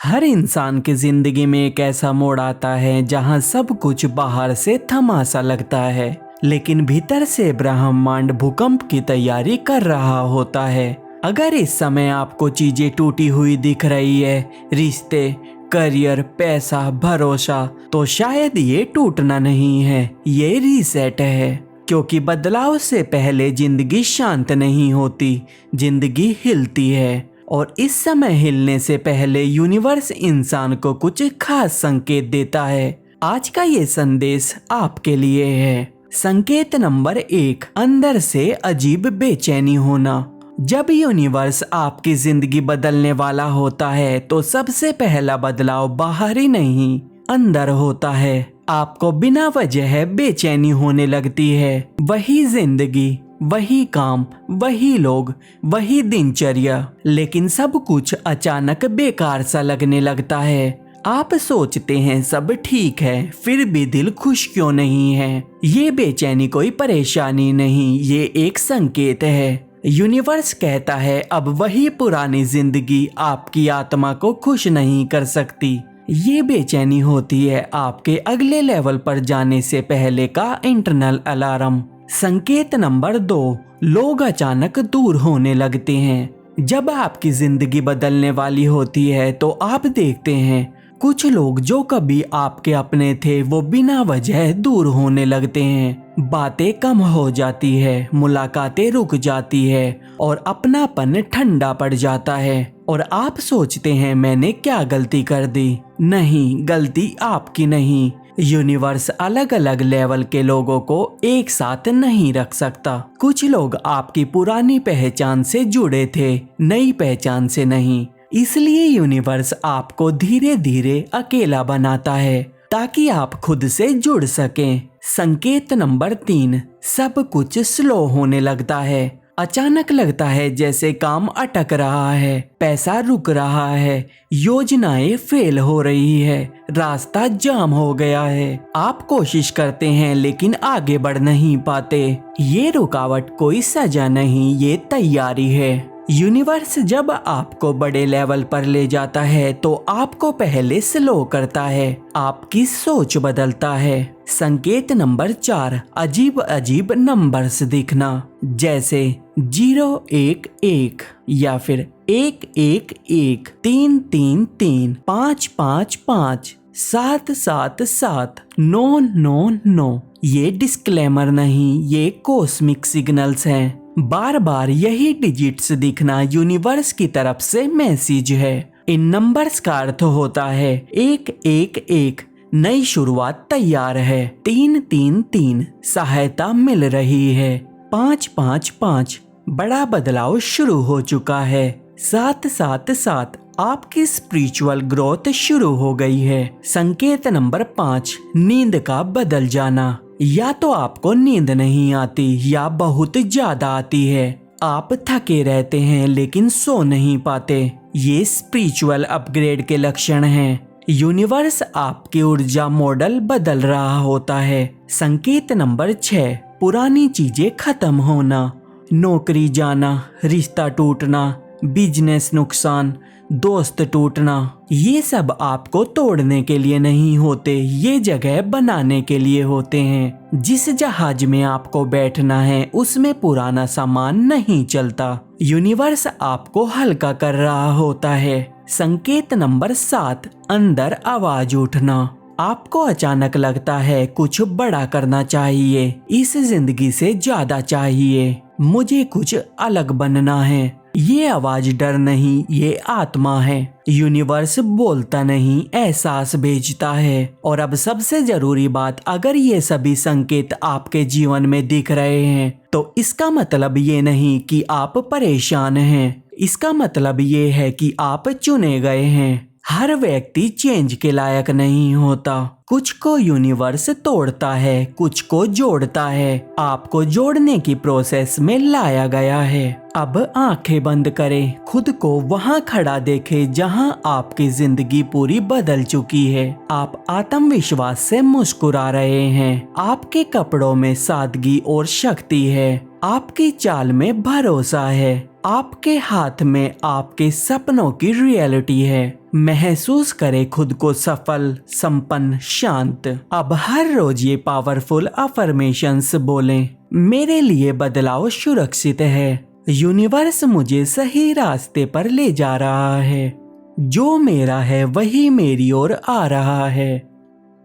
हर इंसान की जिंदगी में एक ऐसा मोड़ आता है जहां सब कुछ बाहर से थमा सा लगता है, लेकिन भीतर से ब्रह्मांड भूकंप की तैयारी कर रहा होता है। अगर इस समय आपको चीजें टूटी हुई दिख रही है, रिश्ते, करियर, पैसा, भरोसा, तो शायद ये टूटना नहीं है, ये रीसेट है। क्योंकि बदलाव से पहले जिंदगी शांत नहीं होती, जिंदगी हिलती है। और इस समय हिलने से पहले यूनिवर्स इंसान को कुछ खास संकेत देता है। आज का ये संदेश आपके लिए है। संकेत नंबर 1, अंदर से अजीब बेचैनी होना। जब यूनिवर्स आपकी जिंदगी बदलने वाला होता है तो सबसे पहला बदलाव बाहरी नहीं, अंदर होता है। आपको बिना वजह बेचैनी होने लगती है। वही जिंदगी, वही काम, वही लोग, वही दिनचर्या, लेकिन सब कुछ अचानक बेकार सा लगने लगता है। आप सोचते हैं सब ठीक है, फिर भी दिल खुश क्यों नहीं है। ये बेचैनी कोई परेशानी नहीं, ये एक संकेत है। यूनिवर्स कहता है अब वही पुरानी जिंदगी आपकी आत्मा को खुश नहीं कर सकती। ये बेचैनी होती है आपके अगले लेवल पर जाने से पहले का इंटरनल अलार्म। संकेत नंबर 2, लोग अचानक दूर होने लगते हैं। जब आपकी जिंदगी बदलने वाली होती है तो आप देखते हैं कुछ लोग जो कभी आपके अपने थे वो बिना वजह दूर होने लगते हैं। बातें कम हो जाती है, मुलाकातें रुक जाती है और अपनापन ठंडा पड़ जाता है। और आप सोचते हैं मैंने क्या गलती कर दी। नहीं, गलती आपकी नहीं। यूनिवर्स अलग अलग लेवल के लोगों को एक साथ नहीं रख सकता। कुछ लोग आपकी पुरानी पहचान से जुड़े थे, नई पहचान से नहीं। इसलिए यूनिवर्स आपको धीरे धीरे अकेला बनाता है ताकि आप खुद से जुड़ सकें। संकेत नंबर 3, सब कुछ स्लो होने लगता है। अचानक लगता है जैसे काम अटक रहा है, पैसा रुक रहा है, योजनाएं फेल हो रही है, रास्ता जाम हो गया है। आप कोशिश करते हैं लेकिन आगे बढ़ नहीं पाते। ये रुकावट कोई सजा नहीं, ये तैयारी है। यूनिवर्स जब आपको बड़े लेवल पर ले जाता है तो आपको पहले स्लो करता है, आपकी सोच बदलता है। संकेत नंबर 4, अजीब अजीब नंबर्स दिखना, जैसे 011 या फिर 111, 333, 555, 777, 999। ये डिस्क्लेमर नहीं, ये कॉस्मिक सिग्नल्स हैं। बार बार यही डिजिट्स दिखना यूनिवर्स की तरफ से मैसेज है। इन नंबर्स का अर्थ होता है 111, नई शुरुआत तैयार है। 333, सहायता मिल रही है। 555, बड़ा बदलाव शुरू हो चुका है। 777, आपकी स्पिरिचुअल ग्रोथ शुरू हो गई है। संकेत नंबर 5, नींद का बदल जाना। या तो आपको नींद नहीं आती या बहुत ज्यादा आती है। आप थके रहते हैं लेकिन सो नहीं पाते। ये स्पिरिचुअल अपग्रेड के लक्षण हैं। यूनिवर्स आपकी ऊर्जा मॉडल बदल रहा होता है। संकेत नंबर 6, पुरानी चीजें खत्म होना। नौकरी जाना, रिश्ता टूटना, बिजनेस नुकसान, दोस्त टूटना, ये सब आपको तोड़ने के लिए नहीं होते, ये जगह बनाने के लिए होते हैं। जिस जहाज में आपको बैठना है उसमें पुराना सामान नहीं चलता। यूनिवर्स आपको हल्का कर रहा होता है। संकेत नंबर 7, अंदर आवाज उठना। आपको अचानक लगता है कुछ बड़ा करना चाहिए, इस जिंदगी से ज्यादा चाहिए, मुझे कुछ अलग बनना है। ये आवाज डर नहीं, ये आत्मा है। यूनिवर्स बोलता नहीं, एहसास भेजता है। और अब सबसे जरूरी बात, अगर ये सभी संकेत आपके जीवन में दिख रहे हैं तो इसका मतलब ये नहीं कि आप परेशान हैं। इसका मतलब ये है कि आप चुने गए हैं। हर व्यक्ति चेंज के लायक नहीं होता। कुछ को यूनिवर्स तोड़ता है, कुछ को जोड़ता है। आपको जोड़ने की प्रोसेस में लाया गया है। अब आंखें बंद करें, खुद को वहां खड़ा देखें जहां आपकी जिंदगी पूरी बदल चुकी है। आप आत्मविश्वास से मुस्कुरा रहे हैं। आपके कपड़ों में सादगी और शक्ति है। आपकी चाल में भरोसा है। आपके हाथ में आपके सपनों की रियलिटी है। महसूस करें खुद को सफल, संपन्न, शांत। अब हर रोज ये पावरफुल अफर्मेशंस बोलें। मेरे लिए बदलाव सुरक्षित है। यूनिवर्स मुझे सही रास्ते पर ले जा रहा है। जो मेरा है वही मेरी ओर आ रहा है।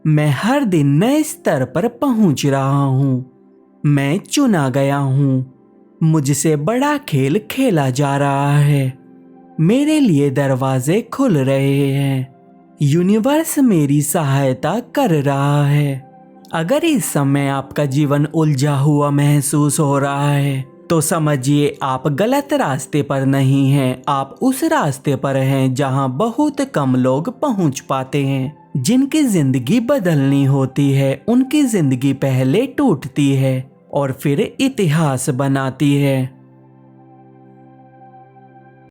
मैं हर दिन नए स्तर पर पहुंच रहा हूँ। मैं चुना गया हूँ। मुझसे बड़ा खेल खेला जा रहा है। मेरे लिए दरवाजे खुल रहे हैं। यूनिवर्स मेरी सहायता कर रहा है। अगर इस समय आपका जीवन उलझा हुआ महसूस हो रहा है तो समझिए आप गलत रास्ते पर नहीं हैं। आप उस रास्ते पर हैं जहां बहुत कम लोग पहुंच पाते हैं। जिनकी जिंदगी बदलनी होती है उनकी जिंदगी पहले टूटती है और फिर इतिहास बनाती है।